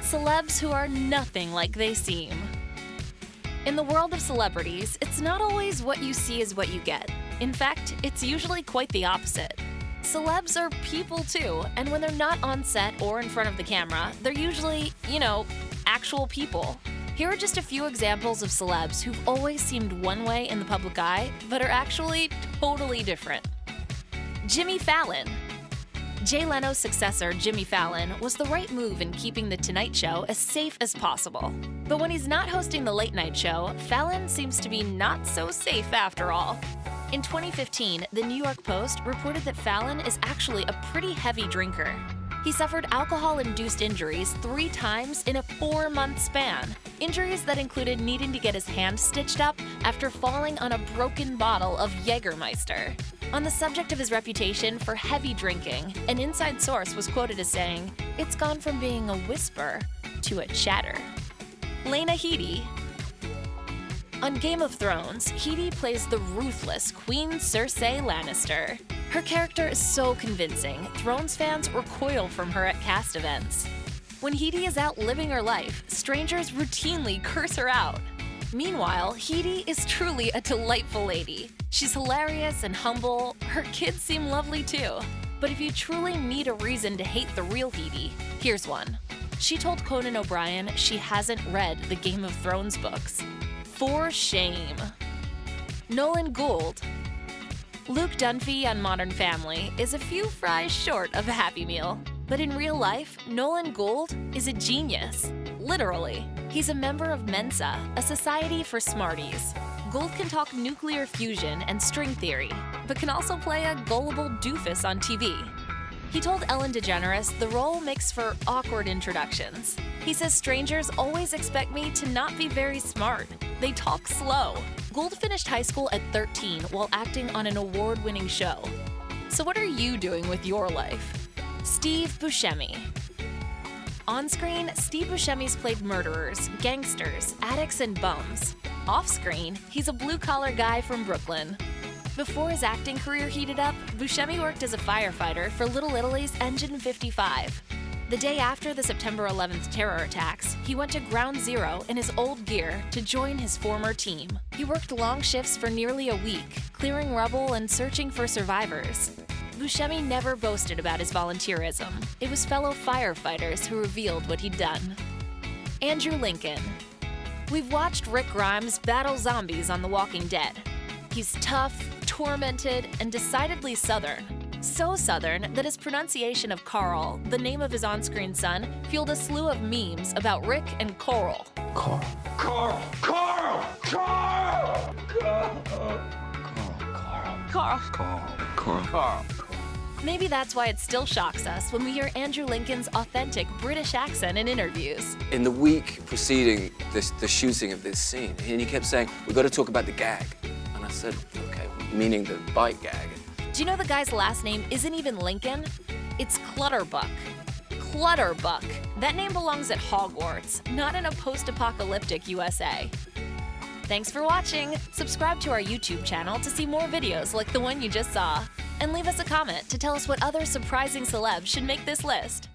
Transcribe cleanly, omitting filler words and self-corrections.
Celebs who are nothing like they seem. In the world of celebrities, it's not always what you see is what you get. In fact, it's usually quite the opposite. Celebs are people too, and when they're not on set or in front of the camera, they're usually, actual people. Here are just a few examples of celebs who've always seemed one way in the public eye, but are actually totally different. Jimmy Fallon. Jay Leno's successor, Jimmy Fallon, was the right move in keeping The Tonight Show as safe as possible. But when he's not hosting the late night show, Fallon seems to be not so safe after all. In 2015, the New York Post reported that Fallon is actually a pretty heavy drinker. He suffered alcohol-induced injuries 3 times in a 4-month span. Injuries that included needing to get his hand stitched up after falling on a broken bottle of Jägermeister. On the subject of his reputation for heavy drinking, an inside source was quoted as saying, "It's gone from being a whisper to a chatter." Lena Headey. On Game of Thrones, Headey plays the ruthless Queen Cersei Lannister. Her character is so convincing, Thrones fans recoil from her at cast events. When Headey is out living her life, strangers routinely curse her out. Meanwhile, Headey is truly a delightful lady. She's hilarious and humble. Her kids seem lovely too. But if you truly need a reason to hate the real Headey, here's one. She told Conan O'Brien she hasn't read the Game of Thrones books. For shame. Nolan Gould. Luke Dunphy on Modern Family is a few fries short of a Happy Meal. But in real life, Nolan Gould is a genius. Literally. He's a member of Mensa, a society for smarties. Gould can talk nuclear fusion and string theory, but can also play a gullible doofus on TV. He told Ellen DeGeneres the role makes for awkward introductions. He says strangers always expect me to not be very smart. They talk slow. Gould finished high school at 13 while acting on an award-winning show. So what are you doing with your life? Steve Buscemi. On screen, Steve Buscemi's played murderers, gangsters, addicts, and bums. Off screen, he's a blue-collar guy from Brooklyn. Before his acting career heated up, Buscemi worked as a firefighter for Little Italy's Engine 55. The day after the September 11th terror attacks, he went to Ground Zero in his old gear to join his former team. He worked long shifts for nearly a week, clearing rubble and searching for survivors. Buscemi never boasted about his volunteerism. It was fellow firefighters who revealed what he'd done. Andrew Lincoln. We've watched Rick Grimes battle zombies on The Walking Dead. He's tough, tormented, and decidedly Southern. So Southern that his pronunciation of Carl, the name of his on-screen son, fueled a slew of memes about Rick and Coral. Carl. Carl. Carl. Carl. Carl. Carl. Carl. Carl. Carl. Maybe that's why it still shocks us when we hear Andrew Lincoln's authentic British accent in interviews. In the week preceding the shooting of this scene, and he kept saying, "We've got to talk about the gag." And I said, "Okay," meaning the bite gag. Do you know the guy's last name isn't even Lincoln? It's Clutterbuck. Clutterbuck. That name belongs at Hogwarts, not in a post-apocalyptic USA. Thanks for watching. Subscribe to our YouTube channel to see more videos like the one you just saw. And leave us a comment to tell us what other surprising celebs should make this list.